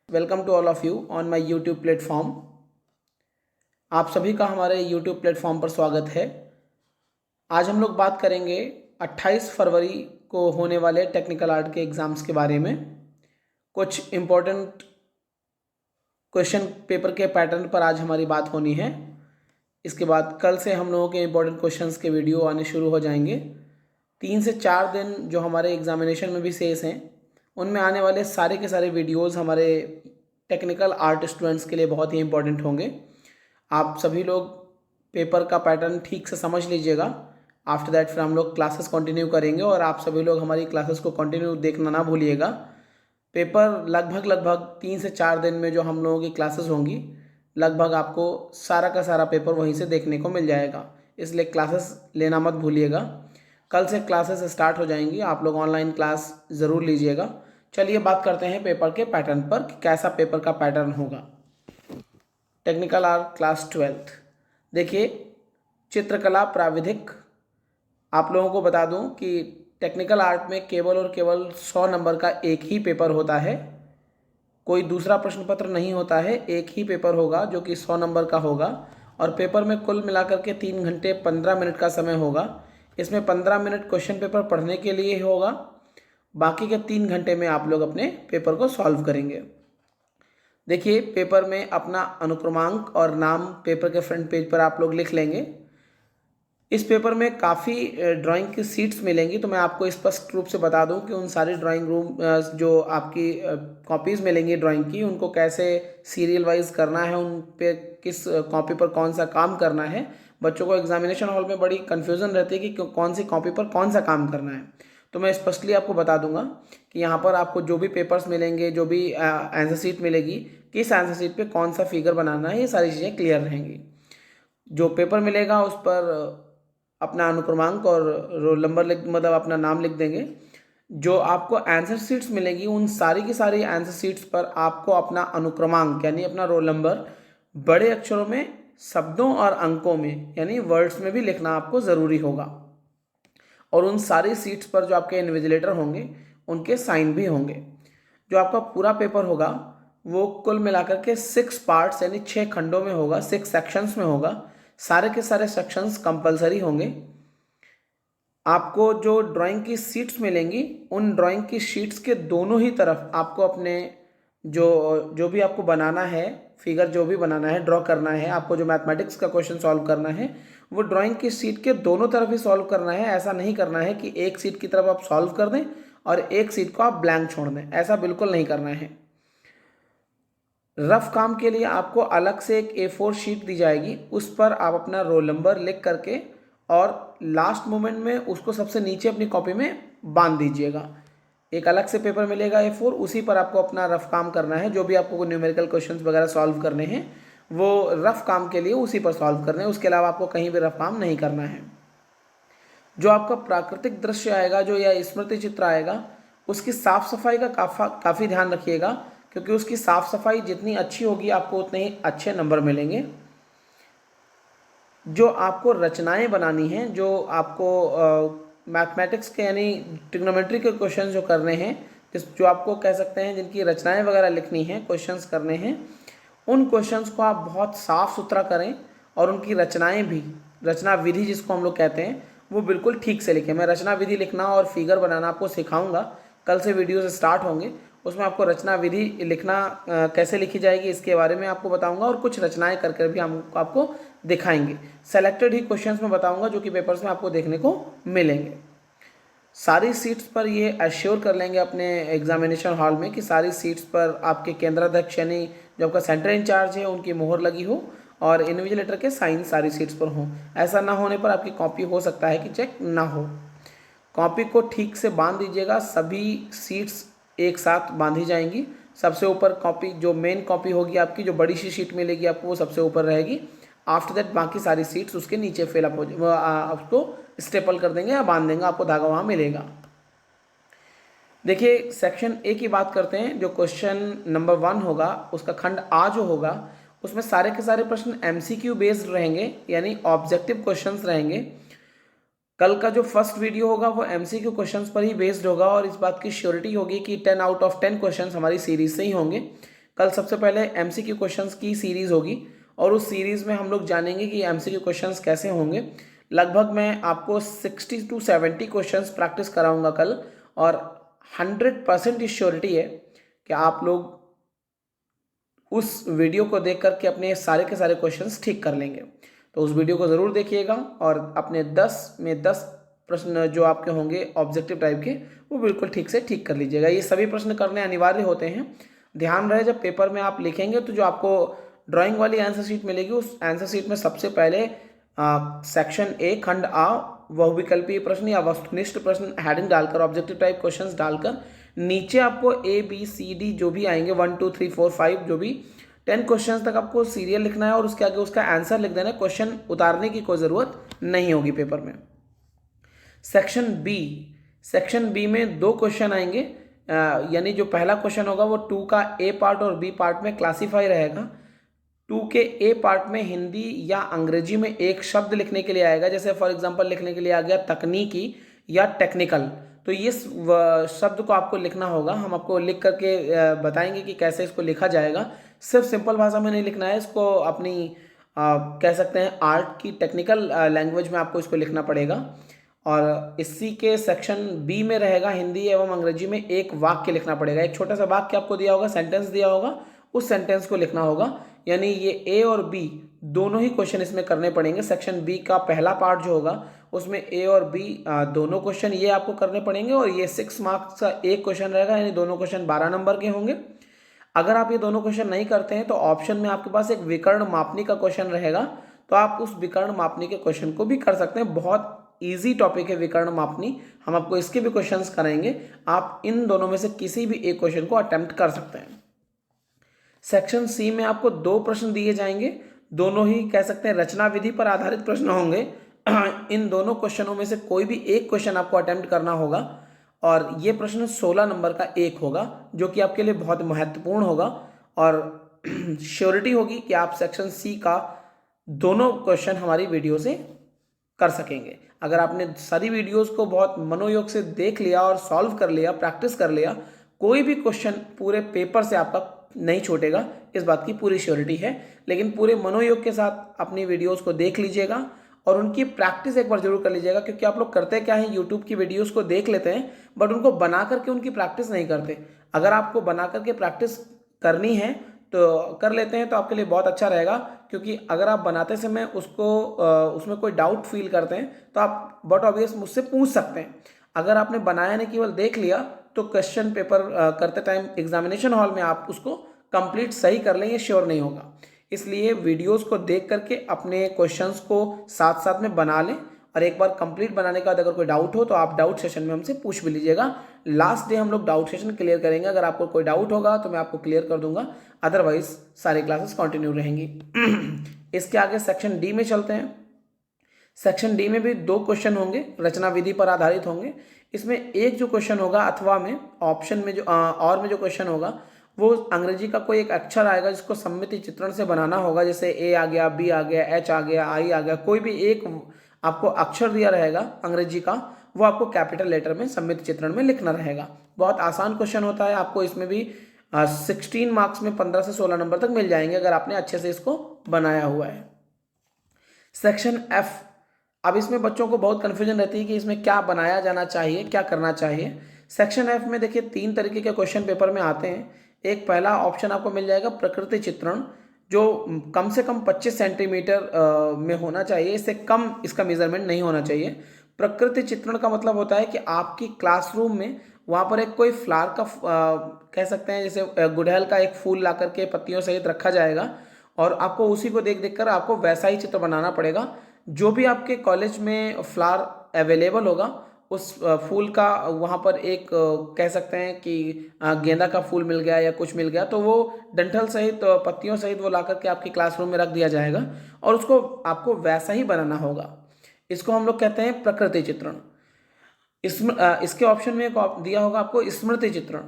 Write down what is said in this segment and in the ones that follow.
Welcome to all of you on my YouTube platform. आप सभी का हमारे यूट्यूब प्लेटफॉर्म पर स्वागत है। आज हम लोग बात करेंगे 28 फरवरी को होने वाले टेक्निकल आर्ट के एग्ज़ाम्स के बारे में। कुछ इम्पोर्टेंट क्वेश्चन पेपर के पैटर्न पर आज हमारी बात होनी है। इसके बाद कल से हम लोगों के इम्पोर्टेंट क्वेश्चंस के वीडियो आने शुरू हो जाएंगे। 3 से 4 दिन जो हमारे एग्जामिनेशन में भी शेष हैं, उनमें आने वाले सारे के सारे वीडियोस हमारे टेक्निकल आर्ट स्टूडेंट्स के लिए बहुत ही इंपॉर्टेंट होंगे। आप सभी लोग पेपर का पैटर्न ठीक से समझ लीजिएगा। आफ्टर दैट फिर हम लोग क्लासेस कंटिन्यू करेंगे और आप सभी लोग हमारी क्लासेस को कंटिन्यू देखना ना भूलिएगा। पेपर लगभग 3 से 4 दिन में जो हम लोगों की क्लासेस होंगी, लगभग आपको सारा का सारा पेपर वहीं से देखने को मिल जाएगा, इसलिए क्लासेस लेना मत भूलिएगा। कल से क्लासेस स्टार्ट हो जाएंगी, आप लोग ऑनलाइन क्लास ज़रूर लीजिएगा। चलिए बात करते हैं पेपर के पैटर्न पर कि कैसा पेपर का पैटर्न होगा। टेक्निकल आर्ट क्लास 12th, देखिए चित्रकला प्राविधिक। आप लोगों को बता दूं कि टेक्निकल आर्ट में केवल और केवल 100 नंबर का एक ही पेपर होता है, कोई दूसरा प्रश्न पत्र नहीं होता है। एक ही पेपर होगा जो कि 100 नंबर का होगा और पेपर में कुल मिलाकर के 3 घंटे 15 मिनट का समय होगा। इसमें 15 मिनट क्वेश्चन पेपर पढ़ने के लिए होगा, बाकी के 3 घंटे में आप लोग अपने पेपर को सॉल्व करेंगे। देखिए पेपर में अपना अनुक्रमांक और नाम पेपर के फ्रंट पेज पर आप लोग लिख लेंगे। इस पेपर में काफ़ी ड्राइंग की सीट्स मिलेंगी, तो मैं आपको स्पष्ट रूप से बता दूं कि उन सारी ड्राइंग रूम जो आपकी कॉपीज़ मिलेंगी ड्राइंग की, उनको कैसे सीरियल वाइज करना है, उन पे किस कॉपी पर कौन सा काम करना है। बच्चों को एग्जामिनेशन हॉल में बड़ी कन्फ्यूज़न रहती है कि कौन सी कॉपी पर कौन सा काम करना है, तो मैं स्पष्टली आपको बता दूंगा कि यहाँ पर आपको जो भी पेपर्स मिलेंगे, जो भी आंसर शीट मिलेगी, किस आंसर शीट पे कौन सा फिगर बनाना है, ये सारी चीज़ें क्लियर रहेंगी। जो पेपर मिलेगा उस पर अपना अनुक्रमांक और रोल नंबर लिख, मतलब अपना नाम लिख देंगे। जो आपको आंसर शीट्स मिलेगी, उन सारी की सारी आंसर शीट्स पर आपको अपना अनुक्रमांक यानी अपना रोल नंबर बड़े अक्षरों में, शब्दों और अंकों में यानी वर्ड्स में भी लिखना आपको ज़रूरी होगा। और उन सारी सीट्स पर जो आपके इन्विजिलेटर होंगे उनके साइन भी होंगे। जो आपका पूरा पेपर होगा वो कुल मिलाकर के 6 पार्ट्स यानी 6 खंडों में होगा, 6 सेक्शंस में होगा। सारे के सारे सेक्शंस कंपलसरी होंगे। आपको जो ड्राइंग की शीट्स मिलेंगी, उन ड्राइंग की शीट्स के दोनों ही तरफ आपको अपने जो भी आपको बनाना है, फिगर जो भी बनाना है, ड्रॉ करना है, आपको जो मैथमेटिक्स का क्वेश्चन सॉल्व करना है, वो ड्राइंग की शीट के दोनों तरफ ही सॉल्व करना है। ऐसा नहीं करना है कि एक शीट की तरफ आप सॉल्व कर दें और एक शीट को आप ब्लैंक छोड़ दें, ऐसा बिल्कुल नहीं करना है। रफ काम के लिए आपको अलग से एक A4 शीट दी जाएगी, उस पर आप अपना रोल नंबर लिख करके और लास्ट मोमेंट में उसको सबसे नीचे अपनी कॉपी में बांध दीजिएगा। एक अलग से पेपर मिलेगा A4, उसी पर आपको अपना रफ काम करना है। जो भी आपको न्यूमेरिकल क्वेश्चंस वगैरह सॉल्व करने हैं वो रफ काम के लिए उसी पर सॉल्व करने हैं, उसके अलावा आपको कहीं भी रफ काम नहीं करना है। जो आपका प्राकृतिक दृश्य आएगा, जो या स्मृति चित्र आएगा, उसकी साफ सफाई का काफ़ी ध्यान रखिएगा, क्योंकि उसकी साफ सफाई जितनी अच्छी होगी आपको उतने ही अच्छे नंबर मिलेंगे। जो आपको रचनाएं बनानी हैं, जो आपको मैथमेटिक्स के यानी ट्रिग्नोमेट्री के क्वेश्चन जो करने हैं, जो आपको कह सकते हैं जिनकी रचनाएं वगैरह लिखनी हैं, क्वेश्चंस करने हैं, उन क्वेश्चंस को आप बहुत साफ सुथरा करें और उनकी रचनाएं भी, रचना विधि जिसको हम लोग कहते हैं, वो बिल्कुल ठीक से लिखें। मैं रचना विधि लिखना और फिगर बनाना आपको सिखाऊंगा, कल से वीडियो से स्टार्ट होंगे। उसमें आपको रचना विधि लिखना कैसे लिखी जाएगी इसके बारे में आपको बताऊंगा और कुछ रचनाएं करके भी हम आपको दिखाएंगे। सेलेक्टेड ही क्वेश्चंस में बताऊंगा जो कि पेपर्स में आपको देखने को मिलेंगे। सारी सीट्स पर ये एश्योर कर लेंगे अपने एग्जामिनेशन हॉल में कि सारी सीट्स पर आपके केंद्राध्यक्ष यानी जो आपका सेंटर इंचार्ज है उनकी मोहर लगी हो और इन्विजिलेटर के साइन सारी सीट्स पर हों। ऐसा ना होने पर आपकी कॉपी हो सकता है कि चेक ना हो। कॉपी को ठीक से बांध दीजिएगा, सभी सीट्स एक साथ बांधी जाएंगी। सबसे ऊपर कॉपी, जो मेन कॉपी होगी आपकी, जो बड़ी सी शीट मिलेगी आपको, वो सबसे ऊपर रहेगी। आफ्टर दैट बाकी सारी सीट्स उसके नीचे फिलअप हो जाए, उसको स्टेपल कर देंगे या बांध देंगे, आपको धागा वहाँ मिलेगा। देखिए सेक्शन ए की बात करते हैं। जो क्वेश्चन नंबर 1 होगा, उसका खंड आ जो होगा, उसमें सारे के सारे प्रश्न MCQ बेस्ड रहेंगे यानी ऑब्जेक्टिव क्वेश्चंस रहेंगे। कल का जो फर्स्ट वीडियो होगा वो MCQ क्वेश्चंस पर ही बेस्ड होगा और इस बात की श्योरिटी होगी कि 10 आउट ऑफ 10 क्वेश्चंस हमारी सीरीज से ही होंगे। कल सबसे पहले एमसीक्यू क्वेश्चंस की सीरीज़ होगी और उस सीरीज़ में हम लोग जानेंगे कि एमसीक्यू क्वेश्चंस कैसे होंगे। लगभग मैं आपको 60 to 70 क्वेश्चंस प्रैक्टिस कराऊंगा कल, और 100% श्योरिटी है कि आप लोग उस वीडियो को देख करके अपने सारे के सारे क्वेश्चंस ठीक कर लेंगे। तो उस वीडियो को ज़रूर देखिएगा और अपने 10 में 10 प्रश्न जो आपके होंगे ऑब्जेक्टिव टाइप के, वो बिल्कुल ठीक से ठीक कर लीजिएगा। ये सभी प्रश्न करने अनिवार्य होते हैं। ध्यान रहे, जब पेपर में आप लिखेंगे तो जो आपको ड्राइंग वाली आंसर शीट मिलेगी, उस आंसर शीट में सबसे पहले सेक्शन ए खंड आ बहुविकल्पीय प्रश्न या वस्तुनिष्ठ प्रश्न हेडिंग डालकर, ऑब्जेक्टिव टाइप क्वेश्चंस डालकर, नीचे आपको ए बी सी डी जो भी आएंगे 1 2 3 4 5 जो भी 10 क्वेश्चंस तक आपको सीरियल लिखना है और उसके आगे उसका आंसर लिख देना है। क्वेश्चन उतारने की कोई ज़रूरत नहीं होगी पेपर में। सेक्शन बी में 2 क्वेश्चन आएंगे, यानी जो पहला क्वेश्चन होगा वो 2 का ए पार्ट और बी पार्ट में क्लासीफाई रहेगा। 2 के ए पार्ट में हिंदी या अंग्रेजी में एक शब्द लिखने के लिए आएगा, जैसे फॉर एग्जांपल लिखने के लिए आ गया तकनीकी या टेक्निकल। तो इस शब्द को आपको लिखना होगा। हम आपको लिख करके बताएंगे कि कैसे इसको लिखा जाएगा। सिर्फ सिंपल भाषा में नहीं लिखना है इसको, अपनी कह सकते हैं आर्ट की टेक्निकल लैंग्वेज में आपको इसको लिखना पड़ेगा। और इसी के सेक्शन बी में रहेगा हिंदी एवं अंग्रेजी में एक वाक्य लिखना पड़ेगा। एक छोटा सा वाक्य आपको दिया होगा, सेंटेंस दिया होगा, उस सेंटेंस को लिखना होगा। यानी ये ए और बी दोनों ही क्वेश्चन इसमें करने पड़ेंगे। सेक्शन बी का पहला पार्ट जो होगा उसमें ए और बी दोनों क्वेश्चन ये आपको करने पड़ेंगे, और ये 6 मार्क्स का एक क्वेश्चन रहेगा, यानी दोनों क्वेश्चन 12 नंबर के होंगे। अगर आप ये दोनों क्वेश्चन नहीं करते हैं तो ऑप्शन में आपके पास एक विकर्ण मापनी का क्वेश्चन रहेगा, तो आप उस विकर्ण मापनी के क्वेश्चन को भी कर सकते हैं। बहुत इजी टॉपिक है विकर्ण मापनी, हम आपको इसके भी क्वेश्चंस कराएंगे। आप इन दोनों में से किसी भी एक क्वेश्चन को अटेम्प्ट कर सकते हैं। सेक्शन सी में आपको 2 प्रश्न दिए जाएंगे, दोनों ही कह सकते हैं रचना विधि पर आधारित प्रश्न होंगे। इन दोनों क्वेश्चनों में से कोई भी एक क्वेश्चन आपको अटेम्प्ट करना होगा, और ये प्रश्न 16 नंबर का एक होगा, जो कि आपके लिए बहुत महत्वपूर्ण होगा, और श्योरिटी होगी कि आप सेक्शन सी का दोनों क्वेश्चन हमारी वीडियो से कर सकेंगे। अगर आपने सारी वीडियोस को बहुत मनोयोग से देख लिया और सॉल्व कर लिया, प्रैक्टिस कर लिया, कोई भी क्वेश्चन पूरे पेपर से आपका नहीं छूटेगा, इस बात की पूरी श्योरिटी है। लेकिन पूरे मनोयोग के साथ अपनी वीडियोस को देख लीजिएगा और उनकी प्रैक्टिस एक बार जरूर कर लीजिएगा, क्योंकि आप लोग करते क्या है, यूट्यूब की वीडियोस को देख लेते हैं बट उनको बना करके उनकी प्रैक्टिस नहीं करते। अगर आपको बना करके प्रैक्टिस करनी है तो कर लेते हैं तो आपके लिए बहुत अच्छा रहेगा, क्योंकि अगर आप बनाते समय उसमें कोई डाउट फील करते हैं तो आप बट ऑब्वियस मुझसे पूछ सकते हैं। अगर आपने बनाया नहीं, केवल देख लिया, तो क्वेश्चन पेपर करते टाइम एग्जामिनेशन हॉल में आप उसको कंप्लीट सही कर लें, ये श्योर नहीं होगा। इसलिए वीडियोस को देख करके अपने क्वेश्चंस को साथ साथ में बना लें, और एक बार कंप्लीट बनाने के बाद अगर कोई डाउट हो तो आप डाउट सेशन में हमसे पूछ भी लीजिएगा। लास्ट डे हम लोग डाउट सेशन क्लियर करेंगे। अगर आपको कोई डाउट होगा तो मैं आपको क्लियर कर दूंगा, अदरवाइज सारी क्लासेस कंटिन्यू रहेंगी। इसके आगे सेक्शन डी में चलते हैं। सेक्शन डी में भी 2 क्वेश्चन होंगे, रचना विधि पर आधारित होंगे। इसमें एक जो क्वेश्चन होगा अथवा में, ऑप्शन में जो और में जो क्वेश्चन होगा, वो अंग्रेजी का कोई एक अक्षर आएगा जिसको सम्मिति चित्रण से बनाना होगा। जैसे ए आ गया, बी आ गया, एच आ गया, आई आ गया, कोई भी एक आपको अक्षर दिया रहेगा अंग्रेजी का, वो आपको कैपिटल लेटर में सम्मिति चित्रण में लिखना रहेगा। बहुत आसान क्वेश्चन होता है। आपको इसमें भी 16 मार्क्स में 15 से 16 नंबर तक मिल जाएंगे अगर आपने अच्छे से इसको बनाया हुआ है। सेक्शन एफ, अब इसमें बच्चों को बहुत कन्फ्यूजन रहती है कि इसमें क्या बनाया जाना चाहिए, क्या करना चाहिए। सेक्शन एफ में देखिए 3 तरीके के क्वेश्चन पेपर में आते हैं। एक पहला ऑप्शन आपको मिल जाएगा प्रकृति चित्रण, जो कम से कम 25 सेंटीमीटर में होना चाहिए, इससे कम इसका मेजरमेंट नहीं होना चाहिए। प्रकृति चित्रण का मतलब होता है कि आपकी क्लासरूम में वहाँ पर एक कोई फ्लावर का कह सकते हैं, जैसे गुड़हल का एक फूल ला करके पत्तियों सहित रखा जाएगा, और आपको उसी को देख देख कर आपको वैसा ही चित्र बनाना पड़ेगा। जो भी आपके कॉलेज में फ्लावर अवेलेबल होगा, उस फूल का वहाँ पर एक कह सकते हैं कि गेंदा का फूल मिल गया या कुछ मिल गया, तो वो डंठल सहित पत्तियों सहित वो ला करके आपकी क्लासरूम में रख दिया जाएगा, और उसको आपको वैसा ही बनाना होगा। इसको हम लोग कहते हैं प्रकृति चित्रण। इसके ऑप्शन में एक दिया होगा आपको स्मृति चित्रण।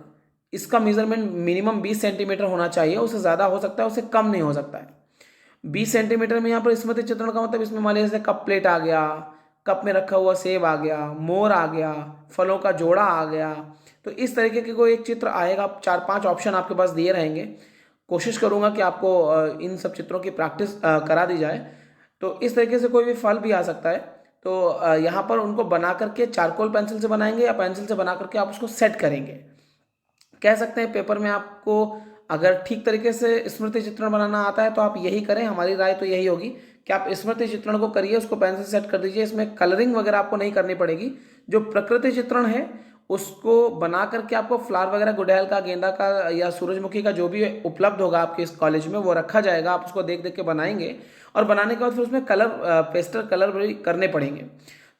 इसका मेजरमेंट मिनिमम 20 सेंटीमीटर होना चाहिए, उससे ज़्यादा हो सकता है, उससे कम नहीं हो सकता है। 20 सेंटीमीटर में यहाँ पर स्मृति चित्रण का मतलब, इसमें मान लीजिए जैसे कप प्लेट आ गया, कप में रखा हुआ सेब आ गया, मोर आ गया, फलों का जोड़ा आ गया, तो इस तरीके के कोई एक चित्र आएगा। 4-5 ऑप्शन आपके पास दिए रहेंगे, कोशिश करूँगा कि आपको इन सब चित्रों की प्रैक्टिस करा दी जाए। तो इस तरीके से कोई भी फल भी आ सकता है। तो यहाँ पर उनको बना करके चारकोल पेंसिल से बनाएंगे या पेंसिल से बना करके आप उसको सेट करेंगे। कह सकते हैं पेपर में आपको अगर ठीक तरीके से स्मृति चित्रण बनाना आता है तो आप यही करें। हमारी राय तो यही होगी कि आप स्मृति चित्रण को करिए, उसको पेंसिल सेट कर दीजिए। इसमें कलरिंग वगैरह आपको नहीं करनी पड़ेगी। जो प्रकृति चित्रण है उसको बना करके आपको फ्लावर वगैरह गुड़हल का, गेंदा का या सूरजमुखी का जो भी उपलब्ध होगा आपके इस कॉलेज में वो रखा जाएगा। आप उसको देख देख के बनाएंगे और बनाने के बाद फिर उसमें कलर, पेस्टल कलर भी करने पड़ेंगे।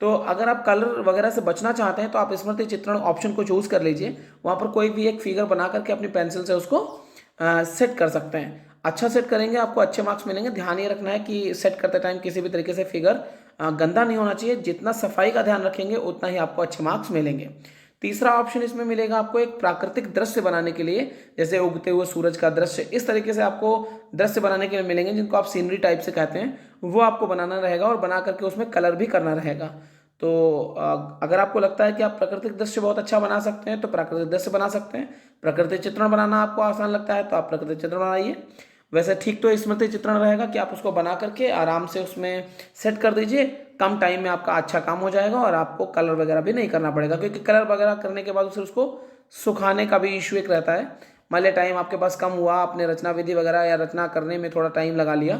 तो अगर आप कलर वगैरह से बचना चाहते हैं तो आप स्मृति चित्रण ऑप्शन को चूज कर लीजिए। वहाँ पर कोई भी एक फिगर बना करके अपनी पेंसिल से उसको सेट कर सकते हैं। अच्छा सेट करेंगे आपको अच्छे मार्क्स मिलेंगे। ध्यान ये रखना है कि सेट करते टाइम किसी भी तरीके से फिगर गंदा नहीं होना चाहिए। जितना सफाई का ध्यान रखेंगे उतना ही आपको अच्छे मार्क्स मिलेंगे। तीसरा ऑप्शन इसमें मिलेगा आपको एक प्राकृतिक दृश्य बनाने के लिए, जैसे उगते हुए सूरज का दृश्य। इस तरीके से आपको दृश्य बनाने के लिए मिलेंगे जिनको आप सीनरी टाइप से कहते हैं, वो आपको बनाना रहेगा और बना करके उसमें कलर भी करना रहेगा। तो अगर आपको लगता है कि आप प्राकृतिक दृश्य बहुत अच्छा बना सकते हैं तो प्राकृतिक दृश्य बना सकते हैं। प्राकृतिक चित्रण बनाना आपको आसान लगता है तो आप प्राकृतिक चित्रण बनाइए। वैसे ठीक तो स्मृति चित्रण रहेगा कि आप उसको बना करके आराम से उसमें सेट कर दीजिए। कम टाइम में आपका अच्छा काम हो जाएगा और आपको कलर वगैरह भी नहीं करना पड़ेगा, क्योंकि कलर वगैरह करने के बाद फिर उसको सुखाने का भी इशू एक रहता है। मान लिया टाइम आपके पास कम हुआ, आपने रचना विधि वगैरह या रचना करने में थोड़ा टाइम लगा लिया,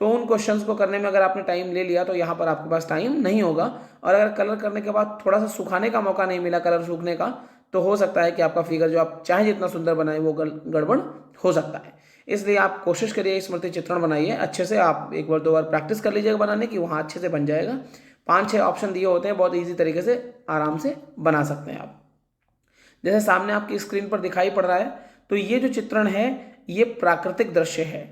तो उन क्वेश्चंस को करने में अगर आपने टाइम ले लिया तो यहाँ पर आपके पास टाइम नहीं होगा। और अगर कलर करने के बाद थोड़ा सा सुखाने का मौका नहीं मिला, कलर सूखने का, तो हो सकता है कि आपका फिगर जो आप चाहे जितना सुंदर बनाए वो गड़बड़ हो सकता है। इसलिए आप कोशिश करिए स्मृति चित्रण बनाइए अच्छे से। आप एक बार दो बार प्रैक्टिस कर लीजिएगा बनाने की, वहाँ अच्छे से बन जाएगा। 5-6 ऑप्शन दिए होते हैं, बहुत ईजी तरीके से आराम से बना सकते हैं आप। जैसे सामने आपकी स्क्रीन पर दिखाई पड़ रहा है, तो ये जो चित्रण है ये प्राकृतिक दृश्य है।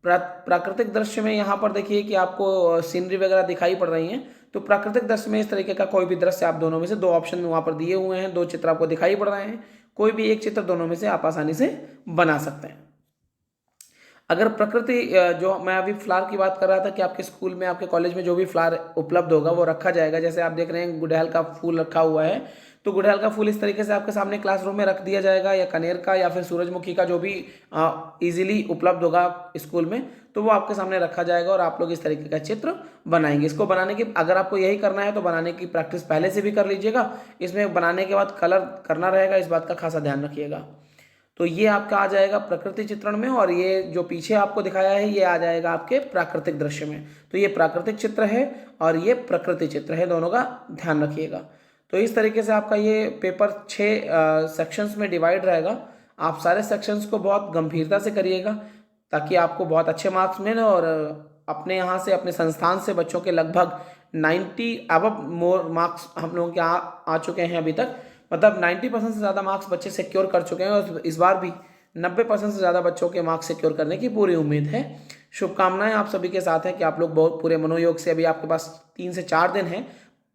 प्राकृतिक दृश्य में यहाँ पर देखिए कि आपको सीनरी वगैरह दिखाई पड़ रही हैं। तो प्राकृतिक दृश्य में इस तरीके का कोई भी दृश्य आप दोनों में से 2 ऑप्शन वहाँ पर दिए हुए हैं, 2 चित्र आपको दिखाई पड़ रहे हैं। कोई भी एक चित्र दोनों में से आप आसानी से बना सकते हैं। अगर प्रकृति, जो मैं अभी फ्लावर की बात कर रहा था कि आपके स्कूल में, आपके कॉलेज में जो भी फ्लावर उपलब्ध होगा वो रखा जाएगा। जैसे आप देख रहे हैं गुड़हल का फूल रखा हुआ है, तो गुड़हल का फूल इस तरीके से आपके सामने क्लासरूम में रख दिया जाएगा, या कनेर का या फिर सूरजमुखी का जो भी इजीली उपलब्ध होगा स्कूल में, तो वो आपके सामने रखा जाएगा और आप लोग इस तरीके का चित्र बनाएंगे। इसको बनाने की, अगर आपको यही करना है तो बनाने की प्रैक्टिस पहले से भी कर लीजिएगा। इसमें बनाने के बाद कलर करना रहेगा, इस बात का खासा ध्यान रखिएगा। तो ये आपका आ जाएगा प्रकृति चित्रण में, और ये जो पीछे आपको दिखाया है ये आ जाएगा आपके प्राकृतिक दृश्य में। तो ये प्राकृतिक चित्र है और ये प्रकृति चित्र है, दोनों का ध्यान रखिएगा। तो इस तरीके से आपका ये पेपर 6 सेक्शंस में डिवाइड रहेगा। आप सारे सेक्शंस को बहुत गंभीरता से करिएगा ताकि आपको बहुत अच्छे मार्क्स मिले। और अपने यहाँ से, अपने संस्थान से बच्चों के लगभग 90 अबव मोर मार्क्स हम लोगों के आ चुके हैं अभी तक। मतलब 90% से ज़्यादा मार्क्स बच्चे सिक्योर कर चुके हैं और इस बार भी 90% से ज़्यादा बच्चों के मार्क्स सिक्योर करने की पूरी उम्मीद है। शुभकामनाएं आप सभी के साथ हैं कि आप लोग बहुत पूरे मनोयोग से, अभी आपके पास 3 से 4 दिन हैं,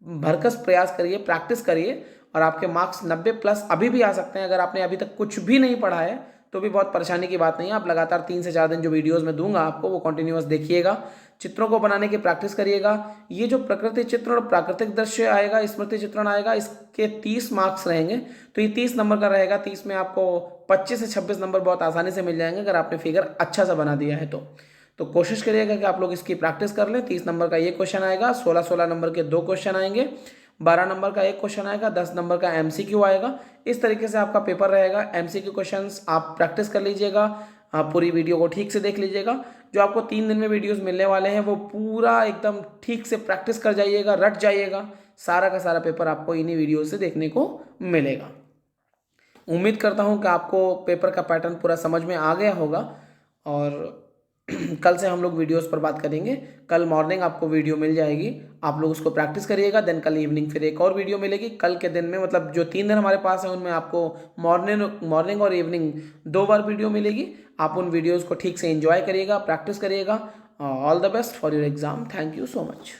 भरकस प्रयास करिए, प्रैक्टिस करिए और आपके मार्क्स 90+ अभी भी आ सकते हैं। अगर आपने अभी तक कुछ भी नहीं पढ़ा है तो भी बहुत परेशानी की बात नहीं है। आप लगातार 3 से 4 दिन जो वीडियोस में दूंगा आपको वो कंटिन्यूअस देखिएगा, चित्रों को बनाने की प्रैक्टिस करिएगा। ये जो प्रकृति चित्र और प्राकृतिक दृश्य आएगा, स्मृति चित्रण आएगा, इसके 30 मार्क्स रहेंगे। तो ये 30 नंबर का रहेगा। 30 में आपको 25 से 26 नंबर बहुत आसानी से मिल जाएंगे अगर आपने फिगर अच्छा सा बना दिया है तो कोशिश करिएगा कि आप लोग इसकी प्रैक्टिस कर लें। 30 नंबर का ये क्वेश्चन आएगा, 16 नंबर के 2 क्वेश्चन आएंगे, 12 नंबर का 1 क्वेश्चन आएगा, 10 नंबर का MCQ आएगा। इस तरीके से आपका पेपर रहेगा। MCQ क्वेश्चंस आप प्रैक्टिस कर लीजिएगा, आप पूरी वीडियो को ठीक से देख लीजिएगा। जो आपको 3 दिन में वीडियोस मिलने वाले हैं वो पूरा एकदम ठीक से प्रैक्टिस कर जाइएगा, रट जाइएगा। सारा का सारा पेपर आपको इन्हीं वीडियो से देखने को मिलेगा। उम्मीद करता हूँ कि आपको पेपर का पैटर्न पूरा समझ में आ गया होगा। और कल से हम लोग वीडियोस पर बात करेंगे। कल मॉर्निंग आपको वीडियो मिल जाएगी, आप लोग उसको प्रैक्टिस करिएगा। देन कल इवनिंग फिर एक और वीडियो मिलेगी। कल के दिन में, मतलब जो 3 दिन हमारे पास है उनमें आपको मॉर्निंग और इवनिंग 2 बार वीडियो मिलेगी। आप उन वीडियोज़ को ठीक से एंजॉय करिएगा, प्रैक्टिस करिएगा। All the best for your exam. Thank you so much.